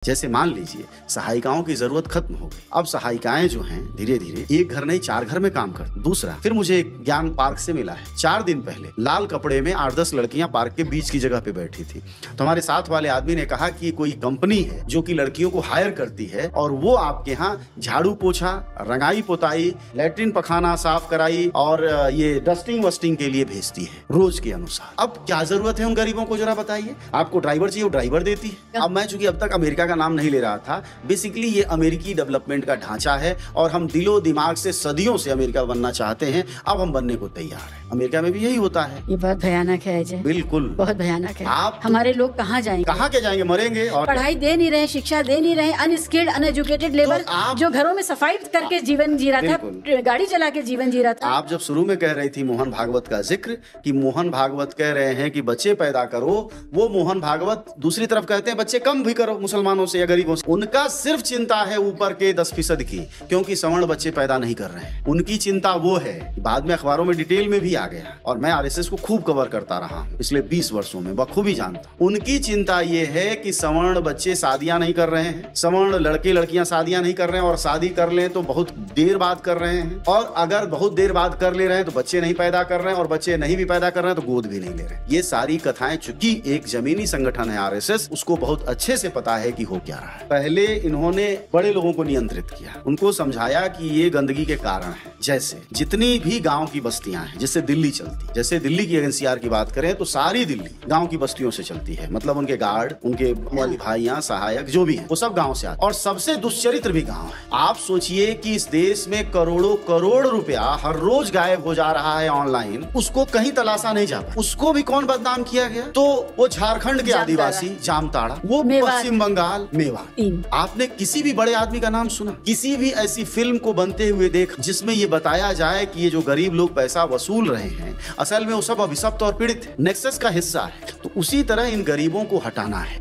जैसे मान लीजिए सहायिकाओं की जरूरत खत्म हो गई। अब सहायिकाएं जो हैं धीरे धीरे एक घर नहीं 4 घर में काम करती। दूसरा, फिर मुझे एक ज्ञान पार्क से मिला है। 4 दिन पहले लाल कपड़े में 8-10 लड़कियां पार्क के बीच की जगह पे बैठी थी। तो हमारे साथ वाले आदमी ने कहा कि कोई कंपनी है जो कि लड़कियों को हायर करती है और वो आपके यहाँ झाड़ू पोछा, रंगाई पोताई, लैट्रिन पखाना साफ कराई और ये डस्टिंग वस्टिंग के लिए भेजती है रोज के अनुसार। अब क्या जरूरत है उन गरीबों को, जरा बताइए। आपको ड्राइवर चाहिए, वो ड्राइवर देती है। अब मैं चूंकि अब तक अमेरिका का नाम नहीं ले रहा था, बेसिकली ये अमेरिकी डेवलपमेंट का ढांचा है और हम दिलो दिमाग से सदियों से अमेरिका बनना चाहते हैं। अब हम बनने को तैयार हैं। अमेरिका में भी यही होता है। ये बहुत भयानक है अजय, बिल्कुल बहुत भयानक है। आप हमारे लोग कहाँ जाएंगे, कहाँ के जाएंगे, मरेंगे। और पढ़ाई दे नहीं रहे, शिक्षा दे नहीं रहे, अनस्किल्ड अनएजुकेटेड लेबर जो घरों में सफाई करके जीवन जी रहा था, गाड़ी चला के जीवन जी रहा था। आप जब शुरू में कह रही थी मोहन भागवत का जिक्र कि मोहन भागवत कह रहे हैं कि बच्चे पैदा करो, वो मोहन भागवत दूसरी तरफ कहते हैं बच्चे कम भी करो मुसलमानों से या गरीबों से। उनका सिर्फ चिंता है ऊपर के 10% की, क्योंकि सवर्ण बच्चे पैदा नहीं कर रहे हैं। उनकी चिंता वो है, बाद में अखबारों में डिटेल में भी आ गया और मैं आरएसएस को खूब कवर करता रहा हूं पिछले 20 वर्षों में, बखूबी जानता। उनकी चिंता ये है कि सवर्ण बच्चे शादियां नहीं कर रहे हैं, सवर्ण लड़के लड़कियां शादियां नहीं कर रहे हैं और शादी कर लें तो बहुत देर बाद कर रहे हैं, और अगर बहुत देर बाद कर ले रहे हैं तो बच्चे नहीं पैदा कर रहे हैं, और बच्चे नहीं भी पैदा कर रहे हैं तो गोद भी नहीं ले रहे हैं। ये सारी कथाएं, चूंकि एक जमीनी संगठन है आरएसएस, उसको बहुत अच्छे से पता है कि हो क्या रहा है। पहले इन्होंने बड़े लोगों को नियंत्रित किया, उनको समझाया कि ये गंदगी के कारण है। जैसे जितनी भी गांव की बस्तियां हैं, जिससे दिल्ली चलती, जैसे दिल्ली की एनसीआर की बात करें तो सारी दिल्ली गांव की बस्तियों से चलती है। मतलब उनके गार्ड, उनके भाइयां, सहायक जो भी हैं, वो सब गांव से आते हैं। और सबसे दुष्चरित्र भी गांव है। आप सोचिए कि इस देश में करोड़ों करोड़ रुपया हर रोज गायब हो जा रहा है ऑनलाइन, उसको कहीं तलाशा नहीं जा पाता। उसको भी कौन बदनाम किया गया? तो वो झारखंड के आदिवासी जामताड़ा, वो पश्चिम बंगाल मेवाड़। आपने किसी भी बड़े आदमी का नाम सुना? किसी भी ऐसी फिल्म को बनते हुए देख जिसमें ये बताया जाए कि ये जो गरीब लोग पैसा वसूल रहे हैं असल में वो सब अभिशप्त और पीड़ित नेक्सस का हिस्सा है। तो उसी तरह इन गरीबों को हटाना है।